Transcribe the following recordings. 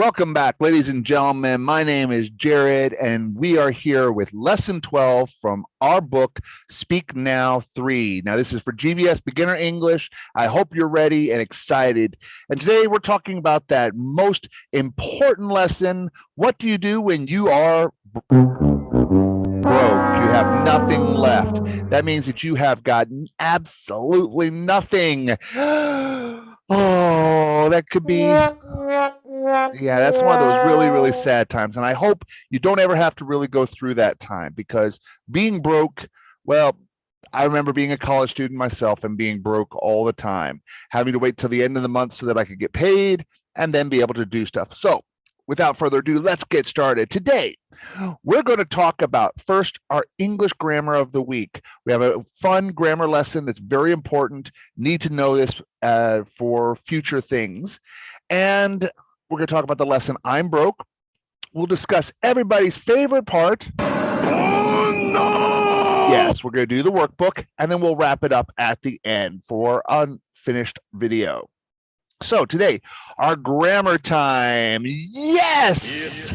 Welcome back, ladies and gentlemen. My name is Jared, and we are here with Lesson 12 from our book, Speak Now 3. Now, this is for GBS Beginner English. I hope you're ready and excited. And today we're talking about that most important lesson. What do you do when you are broke? You have nothing left. That means that you have gotten absolutely nothing. Oh, that could be, yeah, that's one of those really, really sad times. And I hope you don't ever have to really go through that time, because being broke, well, I remember being a college student myself and being broke all the time, having to wait till the end of the month so that I could get paid and then be able to do stuff. So without further ado, let's get started. Today, we're going to talk about first our English grammar of the week. We have a fun grammar lesson that's very important. Need to know this for future things. And we're going to talk about the lesson, I'm broke. We'll discuss everybody's favorite part. Oh, no! Yes, we're going to do the workbook, and then we'll wrap it up at the end for unfinished video. So today, our grammar time. Yes!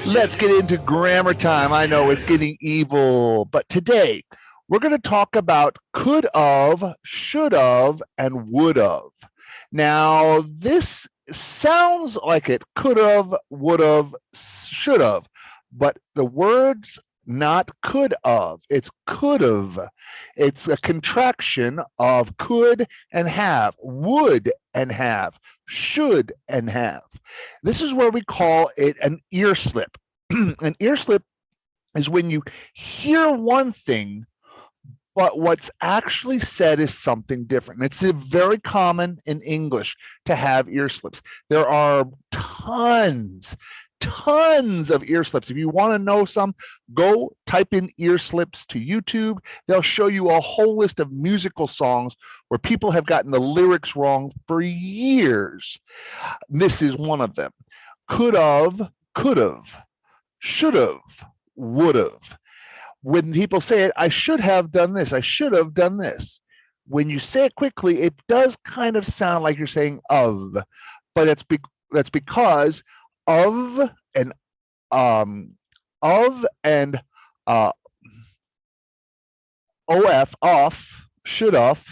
Let's get into grammar time. I know it's getting evil, but today we're going to talk about could of, should of, and would of. Now, this sounds like it could have, would have, should have, but the word's not could of, it's could have. It's a contraction of could and have, would and have, should and have. This is where we call it an ear slip. An ear slip is when you hear one thing, but what's actually said is something different. It's very common in English to have ear slips. There are tons of ear slips. If you want to know some, go type in ear slips to YouTube. They'll show you a whole list of musical songs where people have gotten the lyrics wrong for years. This is one of them. Could have, should have, would have. When people say it, I should have done this, I should have done this. When you say it quickly, it does kind of sound like you're saying of, but that's because of and of and off, should have,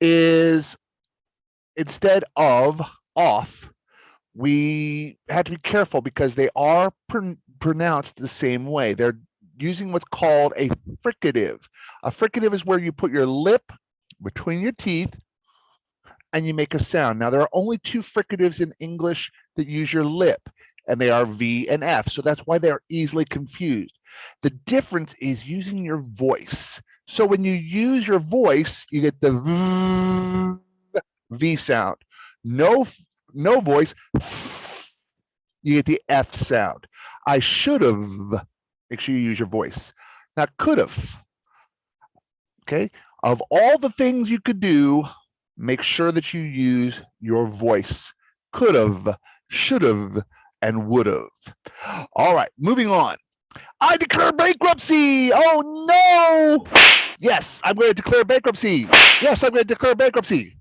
is instead of off. We have to be careful because they are pronounced the same way. They're using what's called a fricative. A fricative is where you put your lip between your teeth and you make a sound. Now, there are only two fricatives in English that use your lip, and they are V and F. So that's why they're easily confused. The difference is using your voice. So when you use your voice, you get the V sound. No voice, you get the F sound. I should have. Make sure you use your voice. Now, could have. Okay. Of all the things you could do, make sure that you use your voice. Could have, should have, and would have. All right, moving on. I declare bankruptcy. Oh, no. Yes, I'm going to declare bankruptcy. Yes, I'm going to declare bankruptcy.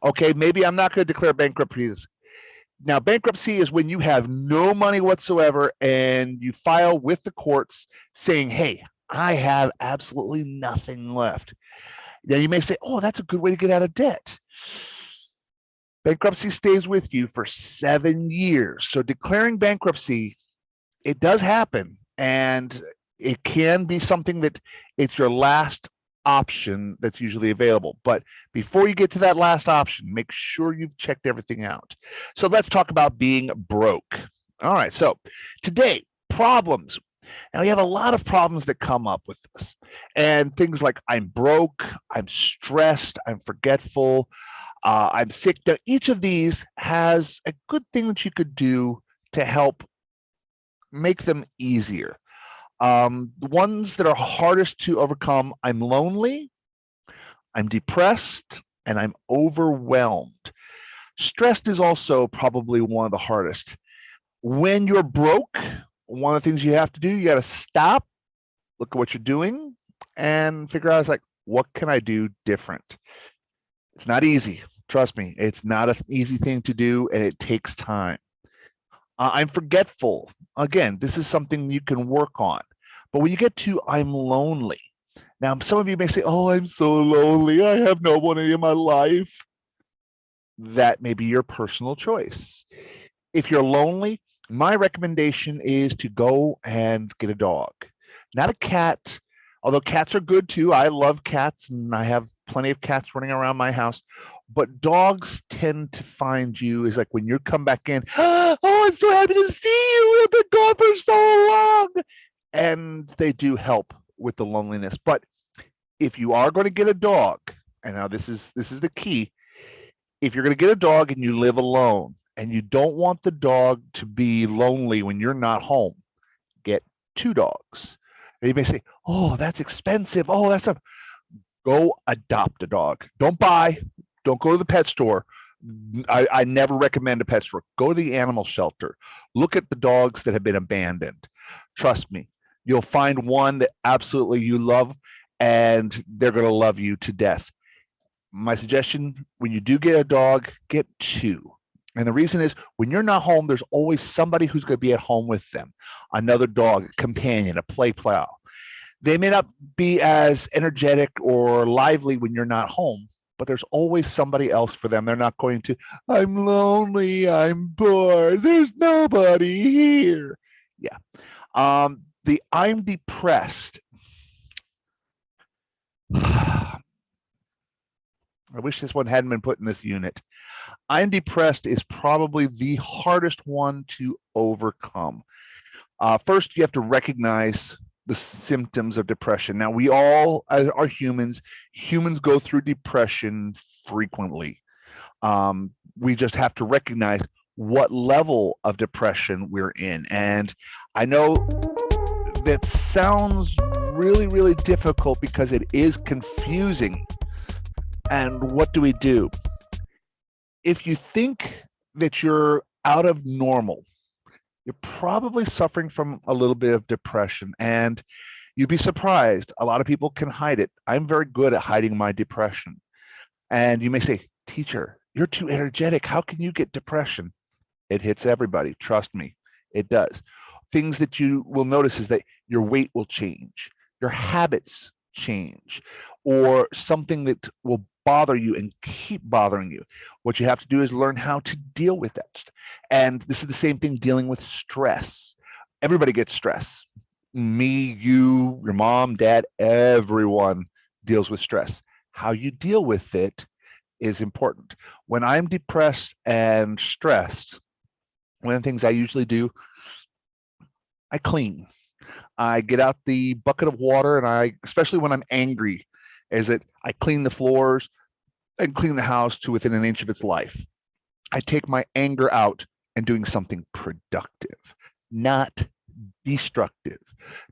Okay, maybe I'm not going to declare bankruptcy. Now, bankruptcy is when you have no money whatsoever and you file with the courts saying, hey, I have absolutely nothing left. Now, you may say, oh, that's a good way to get out of debt. Bankruptcy stays with you for 7 years. So declaring bankruptcy, it does happen. And it can be something that it's your last option that's usually available. But before you get to that last option, make sure you've checked everything out. So let's talk about being broke. All right, so today, problems. Now, we have a lot of problems that come up with this, and things like I'm broke, I'm stressed, I'm forgetful, I'm sick. Now, each of these has a good thing that you could do to help make them easier. The ones that are hardest to overcome, I'm lonely, I'm depressed, and I'm overwhelmed. Stressed is also probably one of the hardest. When you're broke, one of the things you have to do, you got to stop, look at what you're doing, and figure out, it's like, what can I do different? It's not easy. Trust me, it's not an easy thing to do, and it takes time. I'm forgetful. Again, this is something you can work on. But when you get to I'm lonely, now some of you may say, oh, I'm so lonely. I have nobody in my life. That may be your personal choice. If you're lonely, my recommendation is to go and get a dog, not a cat. Although cats are good too. I love cats and I have plenty of cats running around my house. But dogs tend to find you is like when you come back in, oh, I'm so happy to see you. We've been gone for so long. And they do help with the loneliness. But if you are going to get a dog, and now this is the key, if you're going to get a dog and you live alone and you don't want the dog to be lonely when you're not home, get two dogs. And you may say, oh, that's expensive. Oh, that's a go adopt a dog. Don't buy, don't go to the pet store. I never recommend a pet store. Go to the animal shelter. Look at the dogs that have been abandoned. Trust me, you'll find one that absolutely you love and they're going to love you to death. My suggestion, when you do get a dog, get two. And the reason is when you're not home, there's always somebody who's going to be at home with them. Another dog, a companion, a play pal. They may not be as energetic or lively when you're not home, but there's always somebody else for them. They're not going to, I'm lonely, I'm bored, there's nobody here. Yeah. The I'm depressed. I wish this one hadn't been put in this unit. I'm depressed is probably the hardest one to overcome. First, you have to recognize the symptoms of depression. Now, we all are humans. Humans go through depression frequently. We just have to recognize what level of depression we're in. And I know that sounds really, really difficult because it is confusing. And what do we do? If you think that you're out of normal, you're probably suffering from a little bit of depression. And you'd be surprised. A lot of people can hide it. I'm very good at hiding my depression. And you may say, teacher, you're too energetic. How can you get depression? It hits everybody. Trust me, it does. Things that you will notice is that your weight will change, your habits change, or something that will bother you and keep bothering you. What you have to do is learn how to deal with that. And this is the same thing dealing with stress. Everybody gets stress. Me, you, your mom, dad, everyone deals with stress. How you deal with it is important. When I'm depressed and stressed, one of the things I usually do, I clean. I get out the bucket of water and especially when I'm angry, is that I clean the floors and clean the house to within an inch of its life. I take my anger out and doing something productive, not destructive.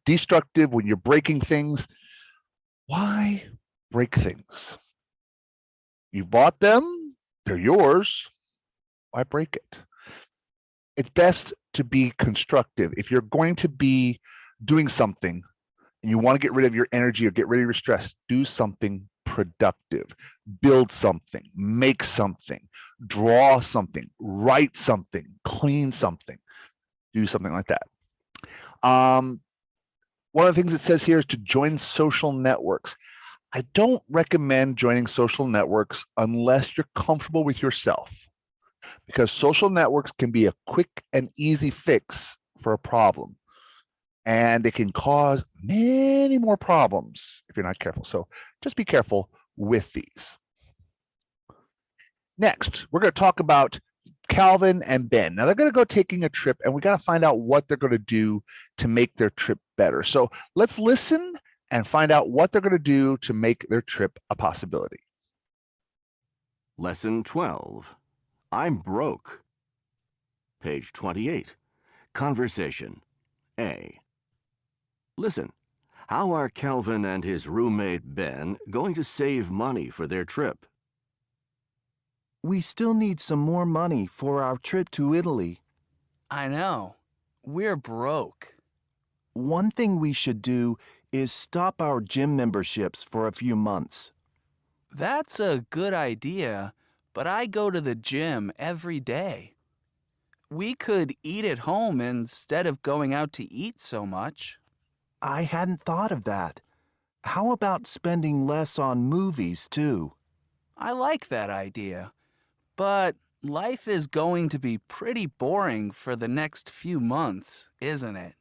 Destructive when you're breaking things. Why break things? You bought them, they're yours. Why break it? It's best to be constructive. If you're going to be doing something and you want to get rid of your energy or get rid of your stress, do something productive. Build something, make something, draw something, write something, clean something, do something like that. One of the things it says here is to join social networks. I don't recommend joining social networks unless you're comfortable with yourself, because social networks can be a quick and easy fix for a problem. And it can cause many more problems if you're not careful. So just be careful with these. Next, we're going to talk about Calvin and Ben. Now they're going to go taking a trip and we got to find out what they're going to do to make their trip better. So let's listen and find out what they're going to do to make their trip a possibility. Lesson 12. I'm broke. Page 28. Conversation. A. Listen, how are Calvin and his roommate Ben going to save money for their trip? We still need some more money for our trip to Italy. I know. We're broke. One thing we should do is stop our gym memberships for a few months. That's a good idea, but I go to the gym every day. We could eat at home instead of going out to eat so much. I hadn't thought of that. How about spending less on movies, too? I like that idea. But life is going to be pretty boring for the next few months, isn't it?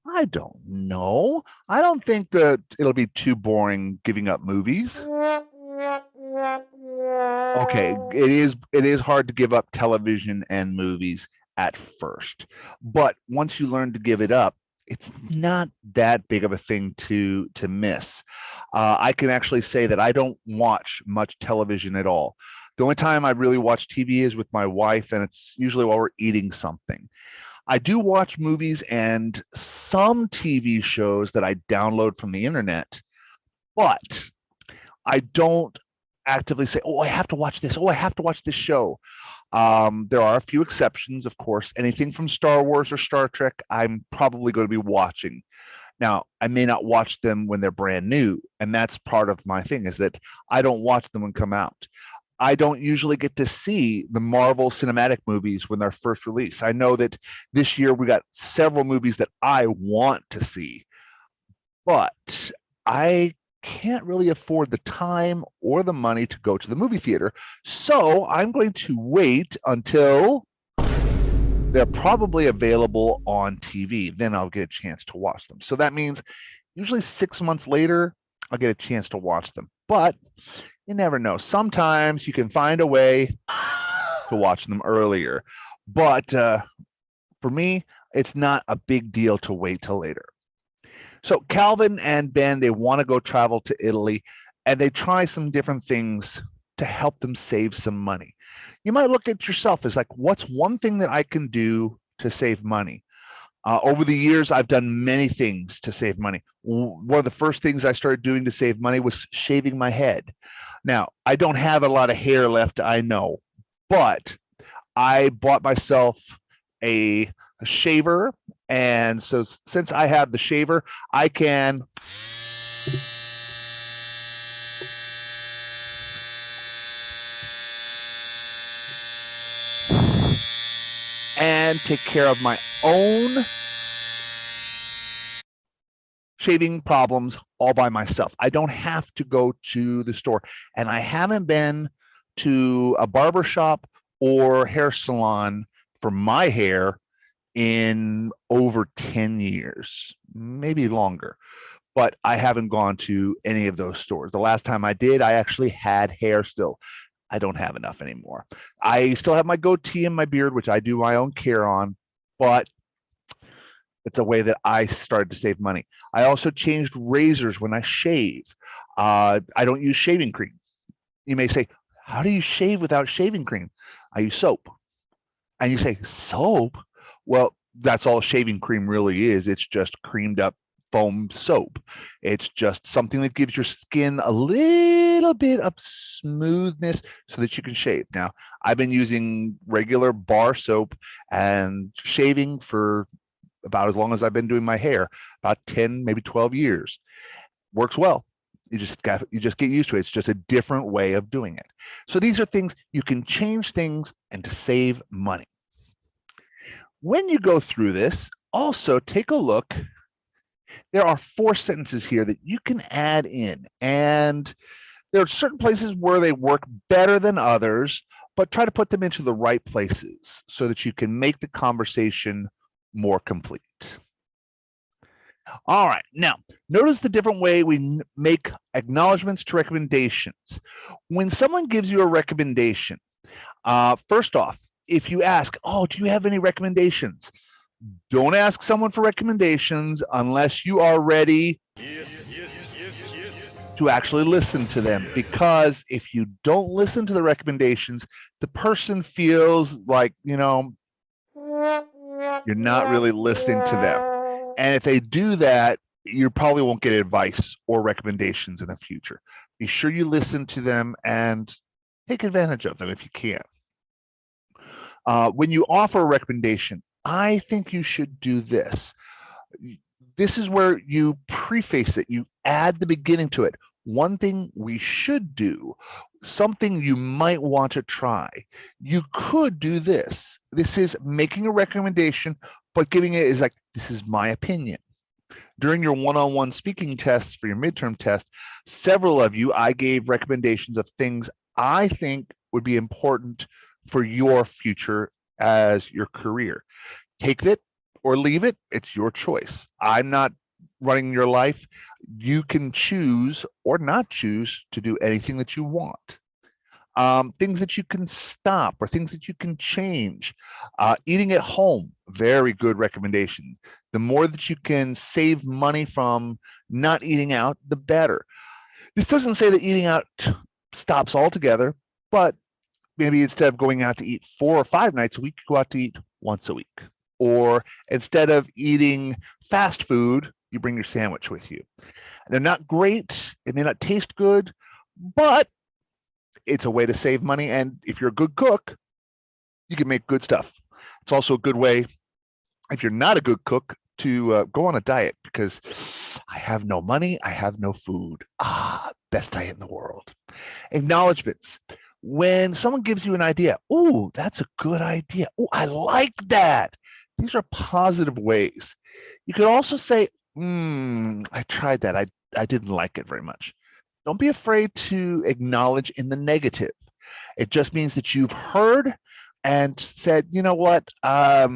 I don't know. I don't think that it'll be too boring giving up movies. Okay, it is hard to give up television and movies at first, but once you learn to give it up, it's not that big of a thing to miss. I can actually say that I don't watch much television at all. The only time I really watch TV is with my wife, and it's usually while we're eating something. I do watch movies and some TV shows that I download from the internet, but I don't actively say, "Oh, I have to watch this. Oh, I have to watch this show." There are a few exceptions, of course. Anything from Star Wars or Star Trek, I'm probably going to be watching. Now, I may not watch them when they're brand new, and that's part of my thing is that I don't watch them when come out. I don't usually get to see the Marvel cinematic movies when they're first released. I know that this year we got several movies that I want to see, but I can't really afford the time or the money to go to the movie theater. So I'm going to wait until they're probably available on TV. Then I'll get a chance to watch them. So that means usually 6 months later, I'll get a chance to watch them. But you never know. Sometimes you can find a way to watch them earlier. But for me, it's not a big deal to wait till later. So Calvin and Ben, they want to go travel to Italy, and they try some different things to help them save some money. You might look at yourself as like, what's one thing that I can do to save money? Over the years, I've done many things to save money. One of the first things I started doing to save money was shaving my head. Now, I don't have a lot of hair left, I know, but I bought myself a shaver. And so since I have the shaver, I can and take care of my own shaving problems all by myself. I don't have to go to the store. And I haven't been to a barber shop or hair salon for my hair in over 10 years, maybe longer. But I haven't gone to any of those stores. The last time I did, I actually had hair still. I don't have enough anymore. I still have my goatee and my beard, which I do my own care on, but it's a way that I started to save money. I also changed razors when I shave. I don't use shaving cream. You may say, how do you shave without shaving cream? I use soap. And you say, soap? Well, that's all shaving cream really is. It's just creamed up foam soap. It's just something that gives your skin a little bit of smoothness so that you can shave. Now, I've been using regular bar soap and shaving for about as long as I've been doing my hair, about 10, maybe 12 years. Works well. You just get used to it. It's just a different way of doing it. So these are things you can change things and to save money. When you go through this, also take a look. There are 4 sentences here that you can add in, and there are certain places where they work better than others, but try to put them into the right places so that you can make the conversation more complete. All right, now notice the different way we make acknowledgments to recommendations. When someone gives you a recommendation, first off, if you ask, oh, do you have any recommendations? Don't ask someone for recommendations unless you are ready to actually listen to them. Because if you don't listen to the recommendations, the person feels like, you're not really listening to them. And if they do that, you probably won't get advice or recommendations in the future. Be sure you listen to them and take advantage of them if you can. When you offer a recommendation, I think you should do this. This is where you preface it. You add the beginning to it. One thing we should do something you might want to try. You could do this. This is making a recommendation, but giving it is like, this is my opinion. During your one-on-one speaking tests for your midterm test, several of you, I gave recommendations of things I think would be important for your future as your career. Take it or leave it. It's your choice. I'm not running your life. You can choose or not choose to do anything that you want. Things that you can stop or things that you can change. Eating at home, very good recommendation. The more that you can save money from not eating out, the better. This doesn't say that eating out stops altogether, but maybe instead of going out to eat 4 or 5 nights a week, you go out to eat once a week. Or instead of eating fast food, you bring your sandwich with you. They're not great. It may not taste good, but it's a way to save money. And if you're a good cook, you can make good stuff. It's also a good way, if you're not a good cook, to go on a diet, because I have no money, I have no food. Best diet in the world. Acknowledgements. When someone gives you an idea, oh, that's a good idea. Oh, I like that. These are positive ways. You could also say, I tried that. I didn't like it very much. Don't be afraid to acknowledge in the negative. It just means that you've heard and said, you know what, I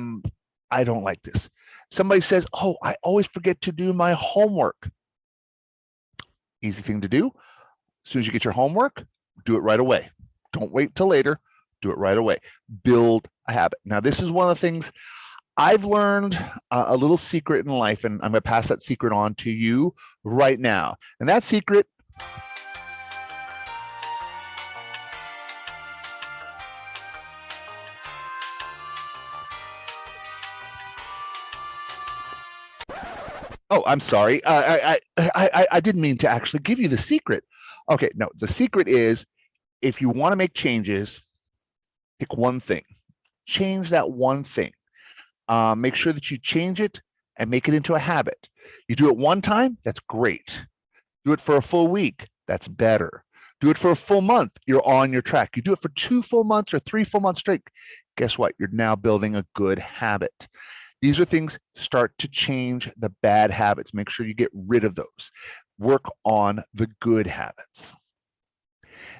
don't like this. Somebody says, oh, I always forget to do my homework. Easy thing to do. As soon as you get your homework, do it right away. Don't wait till later. Do it right away. Build a habit. Now, this is one of the things I've learned, a little secret in life, and I'm going to pass that secret on to you right now. And that secret Oh, I'm sorry. I didn't mean to actually give you the secret. Okay, no, the secret is, if you want to make changes, pick one thing. Change that one thing. Make sure that you change it and make it into a habit. You do it one time, that's great. Do it for a full week, that's better. Do it for a full month, you're on your track. You do it for 2 full months or 3 full months straight, guess what? You're now building a good habit. These are things, start to change the bad habits. Make sure you get rid of those. Work on the good habits.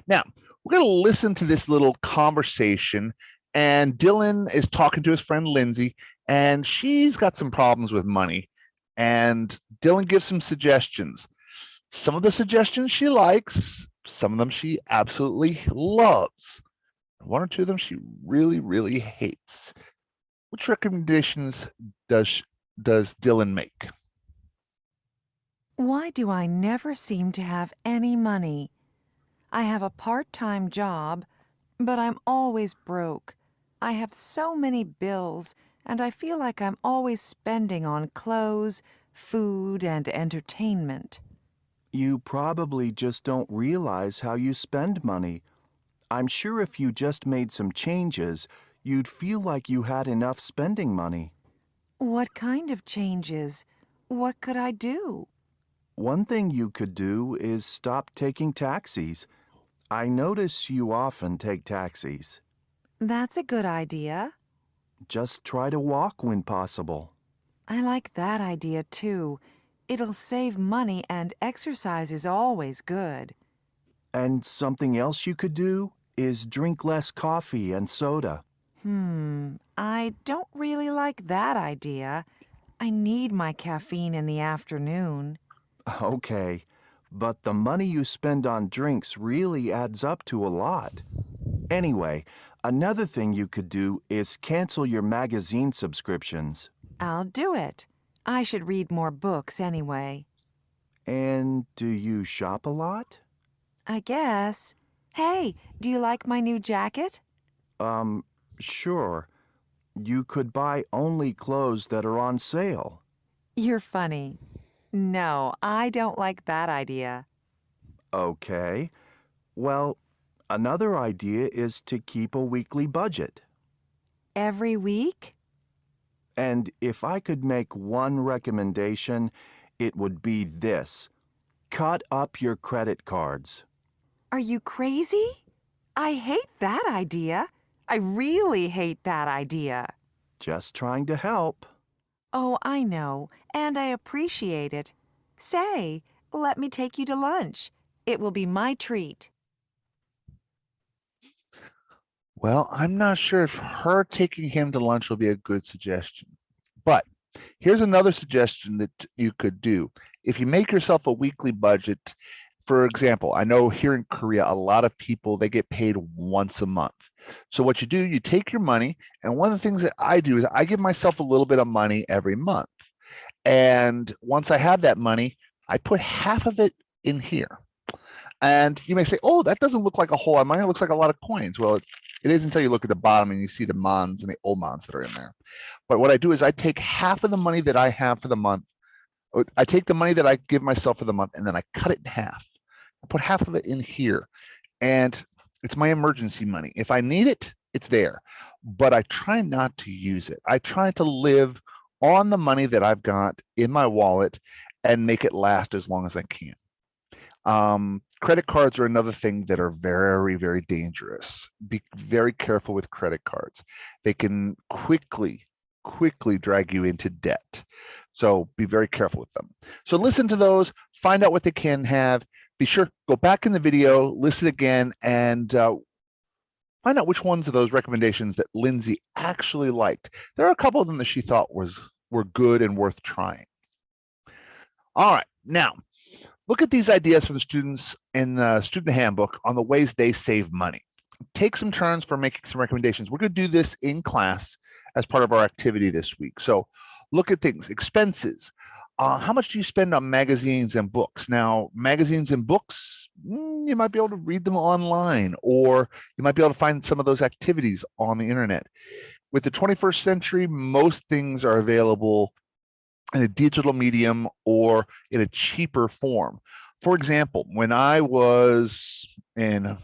Now, we're going to listen to this little conversation, and Dylan is talking to his friend Lindsay, and she's got some problems with money. And Dylan gives some suggestions. Some of the suggestions she likes, some of them she absolutely loves. 1 or 2 of them she really, really hates. Which recommendations does Dylan make? Why do I never seem to have any money? I have a part-time job, but I'm always broke. I have so many bills, and I feel like I'm always spending on clothes, food, and entertainment. You probably just don't realize how you spend money. I'm sure if you just made some changes, you'd feel like you had enough spending money. What kind of changes? What could I do? One thing you could do is stop taking taxis. I notice you often take taxis. That's a good idea. Just try to walk when possible. I like that idea too. It'll save money, and exercise is always good. And something else you could do is drink less coffee and soda. I don't really like that idea. I need my caffeine in the afternoon. Okay, but the money you spend on drinks really adds up to a lot. Anyway, another thing you could do is cancel your magazine subscriptions. I'll do it. I should read more books anyway. And do you shop a lot? I guess. Hey, do you like my new jacket? Sure. You could buy only clothes that are on sale. You're funny. No, I don't like that idea. Okay. Well, another idea is to keep a weekly budget. Every week? And if I could make one recommendation, it would be this. Cut up your credit cards. Are you crazy? I hate that idea. I really hate that idea. Just trying to help. Oh, I know, and I appreciate it. Say, let me take you to lunch. It will be my treat. Well, I'm not sure if her taking him to lunch will be a good suggestion. But here's another suggestion that you could do. If you make yourself a weekly budget, for example, I know here in Korea, a lot of people, they get paid once a month. So what you do, you take your money, and one of the things that I do is I give myself a little bit of money every month. And once I have that money, I put half of it in here. And you may say, oh, that doesn't look like a whole lot of money. It looks like a lot of coins. Well, it is until you look at the bottom and you see the mons and the omons that are in there. But what I do is I take half of the money that I have for the month. I take the money that I give myself for the month, and then I cut it in half. I put half of it in here, and it's my emergency money. If I need it, it's there. But I try not to use it. I try to live on the money that I've got in my wallet and make it last as long as I can. Credit cards are another thing that are very, very dangerous. Be very careful with credit cards. They can quickly drag you into debt. So be very careful with them. So listen to those, find out what they can have. Be sure, go back in the video, listen again, and find out which ones of those recommendations that Lindsay actually liked. There are a couple of them that she thought were good and worth trying. All right, now, look at these ideas for the students in the student handbook on the ways they save money. Take some turns for making some recommendations. We're going to do this in class as part of our activity this week. So look at things, expenses. How much do you spend on magazines and books? Now, magazines and books, you might be able to read them online, or you might be able to find some of those activities on the internet. With the 21st century, most things are available in a digital medium or in a cheaper form. For example, when I was in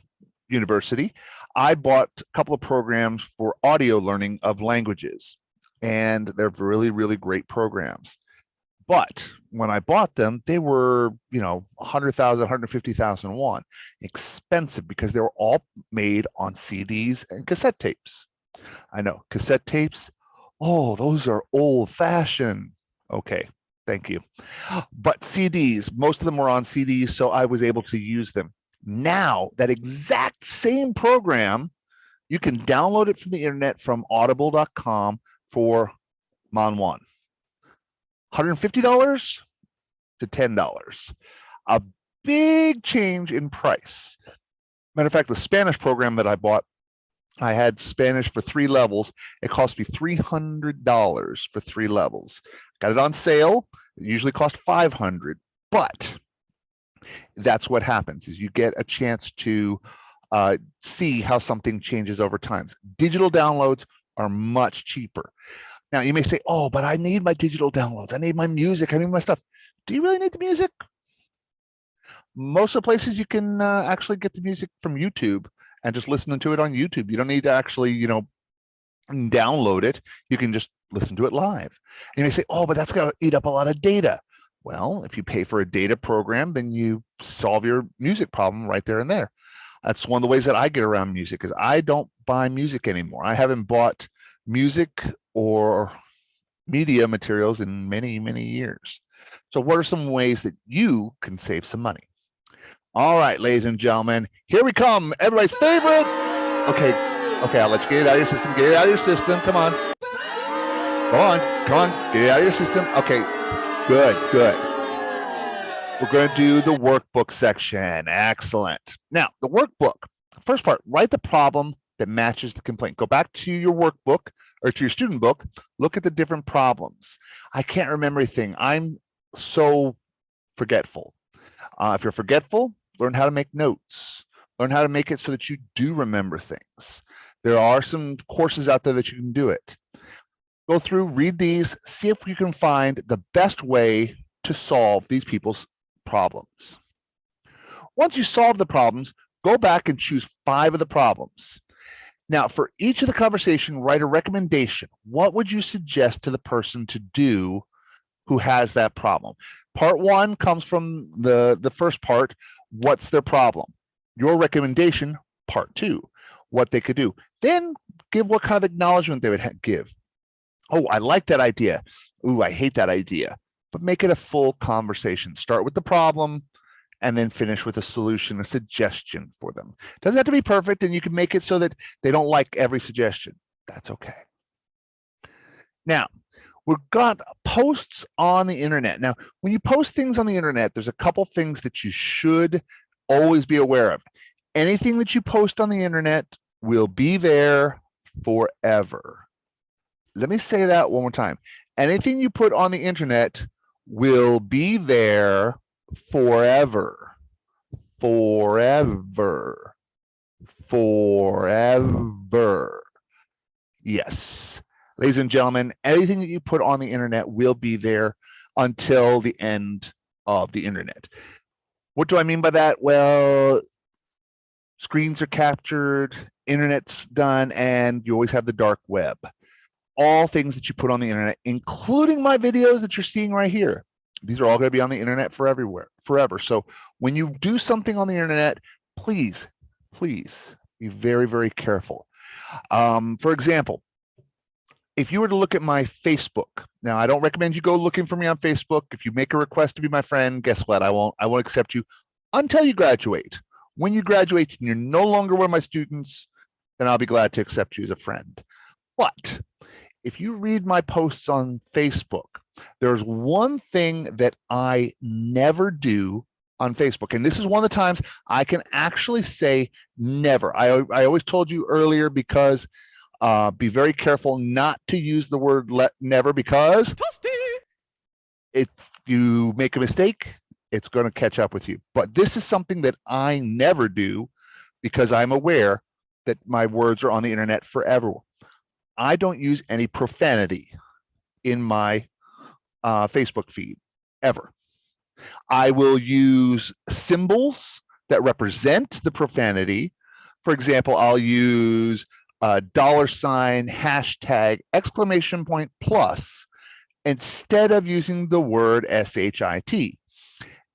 university, I bought a couple of programs for audio learning of languages, and they're really, really great programs. But when I bought them, they were, 100,000, 150,000 won, expensive because they were all made on CDs and cassette tapes. I know, cassette tapes, oh, those are old fashioned. Okay, thank you. But CDs, most of them were on CDs, so I was able to use them. Now, that exact same program, you can download it from the internet from audible.com for Mon 1. $150 to $10. A big change in price. Matter of fact, the Spanish program that I bought, I had Spanish for 3 levels. It cost me $300 for 3 levels. Got it on sale. It usually cost $500, but that's what happens is you get a chance to see how something changes over time. Digital downloads are much cheaper. Now you may say, oh, but I need my digital downloads. I need my music. I need my stuff. Do you really need the music? Most of the places you can actually get the music from YouTube and just listen to it on YouTube. You don't need to actually, download it. You can just listen to it live. And you may say, oh, but that's going to eat up a lot of data. Well, if you pay for a data program, then you solve your music problem right there and there. That's one of the ways that I get around music is I don't buy music anymore. I haven't bought music or media materials in many, many years. So what are some ways that you can save some money? All right, ladies and gentlemen, here we come. Everybody's favorite. Okay, I'll let you get it out of your system. Get it out of your system. Come on. Come on. Get it out of your system. Okay, good. We're going to do the workbook section. Excellent. Now, the workbook. First part, write the problem that matches the complaint. Go back to your workbook or to your student book. Look at the different problems. I can't remember everything. I'm so forgetful. If you're forgetful, learn how to make notes. Learn how to make it so that you do remember things. There are some courses out there that you can do it. Go through, read these, see if you can find the best way to solve these people's problems. Once you solve the problems, go back and choose 5 of the problems. Now, for each of the conversation, write a recommendation. What would you suggest to the person to do who has that problem? Part 1 comes from the first part. What's their problem? Your recommendation, part 2, what they could do. Then give what kind of acknowledgement they would give. Oh, I like that idea. Ooh, I hate that idea. But make it a full conversation. Start with the problem and then finish with a solution, a suggestion for them. Doesn't have to be perfect, and you can make it so that they don't like every suggestion. That's okay. Now, we've got posts on the internet. Now, when you post things on the internet, there's a couple things that you should always be aware of. Anything that you post on the internet will be there forever. Let me say that one more time. Anything you put on the internet will be there forever. Forever. Forever. Yes. Ladies and gentlemen, anything that you put on the internet will be there until the end of the internet. What do I mean by that? Well, screens are captured, internet's done, and you always have the dark web. All things that you put on the internet, including my videos that you're seeing right here. These are all going to be on the internet forever. So when you do something on the internet, please be very, very careful. For example, if you were to look at my Facebook, now I don't recommend you go looking for me on Facebook. If you make a request to be my friend, guess what? I won't accept you until you graduate. When you graduate and you're no longer one of my students, then I'll be glad to accept you as a friend. But if you read my posts on Facebook, there's one thing that I never do on Facebook. And this is one of the times I can actually say never. I always told you earlier, because be very careful not to use the word never, because if you make a mistake, it's going to catch up with you. But this is something that I never do, because I'm aware that my words are on the internet forever. I don't use any profanity in my Facebook feed, ever. I will use symbols that represent the profanity. For example, I'll use $, hashtag, exclamation point, plus, instead of using the word SHIT.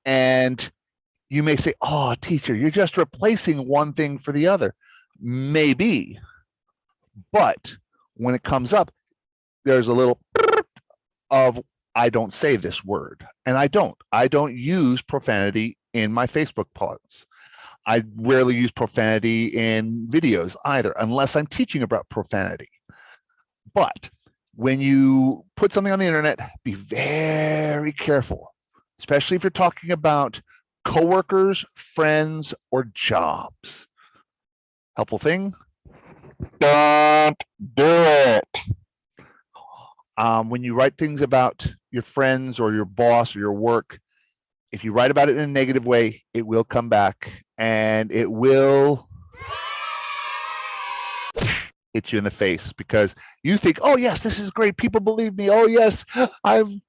And you may say, oh, teacher, you're just replacing one thing for the other. Maybe, but when it comes up, there's a little of, I don't say this word, and I don't use profanity in my Facebook posts. I rarely use profanity in videos either, unless I'm teaching about profanity. But when you put something on the internet, be very careful, especially if you're talking about coworkers, friends, or jobs. Helpful thing? Don't do it. When you write things about your friends or your boss or your work, if you write about it in a negative way, it will come back and it will hit you in the face, because you think, oh yes, this is great, people believe me, oh yes,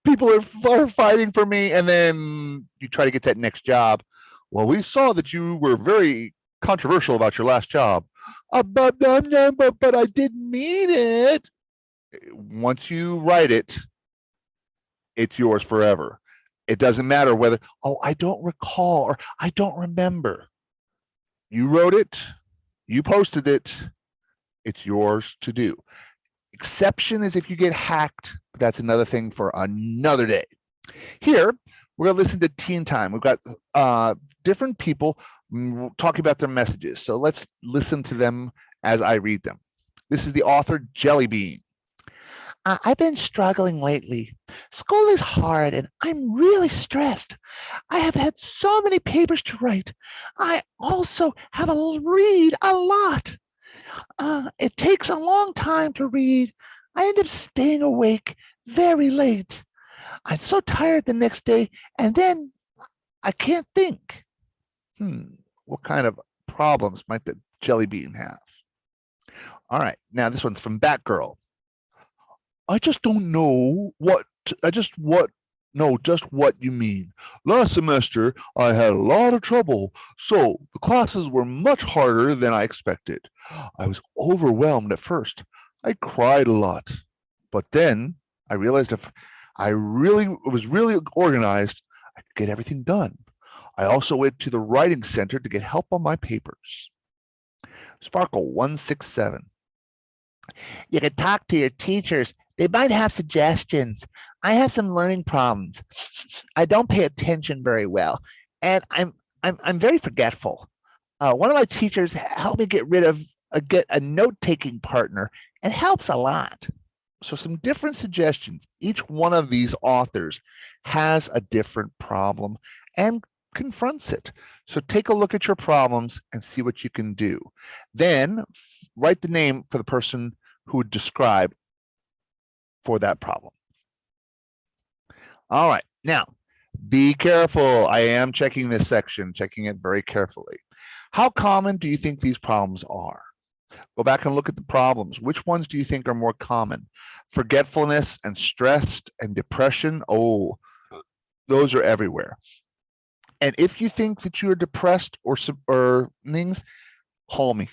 people are fighting for me, and then you try to get that next job. Well, we saw that you were very controversial about your last job, but I didn't mean it. Once you write it, it's yours forever. It doesn't matter whether, oh, I don't recall or I don't remember. You wrote it, you posted it, it's yours to do. Exception is if you get hacked, but that's another thing for another day. Here, we're going to listen to Teen Time. We've got different people talking about their messages. So let's listen to them as I read them. This is the author, Jelly Bean. I've been struggling lately. School is hard and I'm really stressed. I have had so many papers to write. I also have to read a lot. It takes a long time to read. I end up staying awake very late. I'm so tired the next day, and then I can't think. What kind of problems might the Jelly Bean have? All right, now this one's from Batgirl. I just don't know just what you mean. Last semester, I had a lot of trouble, so the classes were much harder than I expected. I was overwhelmed at first. I cried a lot, but then I realized if I was really organized, I could get everything done. I also went to the writing center to get help on my papers. Sparkle 167. You can talk to your teachers. They might have suggestions. I have some learning problems. I don't pay attention very well, and I'm very forgetful. One of my teachers helped me get a note-taking partner. It helps a lot. So some different suggestions. Each one of these authors has a different problem and confronts it. So take a look at your problems and see what you can do. Then write the name for the person who would describe for that problem. All right, now be careful. I am checking this section, checking it very carefully. How common do you think these problems are? Go back and look at the problems. Which ones do you think are more common? Forgetfulness and stress and depression. Oh, those are everywhere. And if you think that you're depressed or things, call me.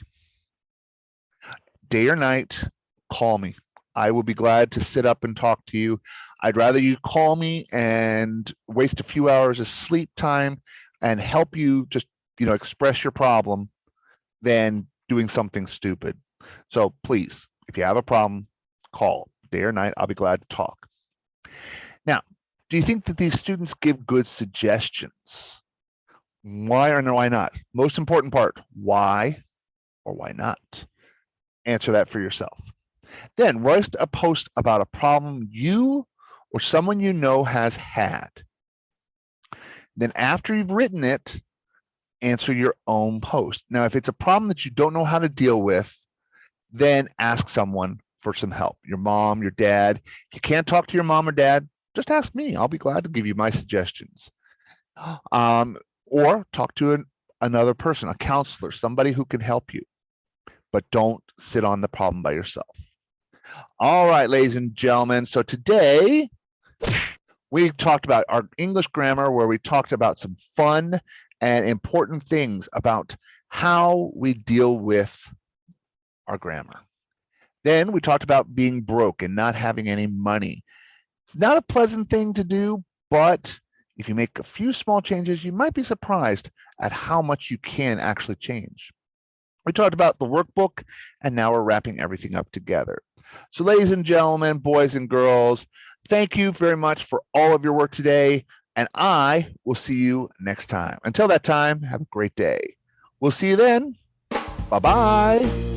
Day or night, call me. I will be glad to sit up and talk to you. I'd rather you call me and waste a few hours of sleep time and help you just, express your problem than doing something stupid. So please, if you have a problem, call. Day or night, I'll be glad to talk. Now, do you think that these students give good suggestions? Why or why not? Most important part, why or why not? Answer that for yourself. Then write a post about a problem you or someone you know has had. Then after you've written it, answer your own post. Now, if it's a problem that you don't know how to deal with, then ask someone for some help. Your mom, your dad. If you can't talk to your mom or dad, just ask me. I'll be glad to give you my suggestions. Or talk to another person, a counselor, somebody who can help you. But don't sit on the problem by yourself. All right, ladies and gentlemen. So today we talked about our English grammar, where we talked about some fun and important things about how we deal with our grammar. Then we talked about being broke and not having any money. It's not a pleasant thing to do, but if you make a few small changes, you might be surprised at how much you can actually change. We talked about the workbook, and now we're wrapping everything up together. So ladies and gentlemen, boys and girls, thank you very much for all of your work today, and I will see you next time. Until that time, have a great day. We'll see you then. Bye-bye.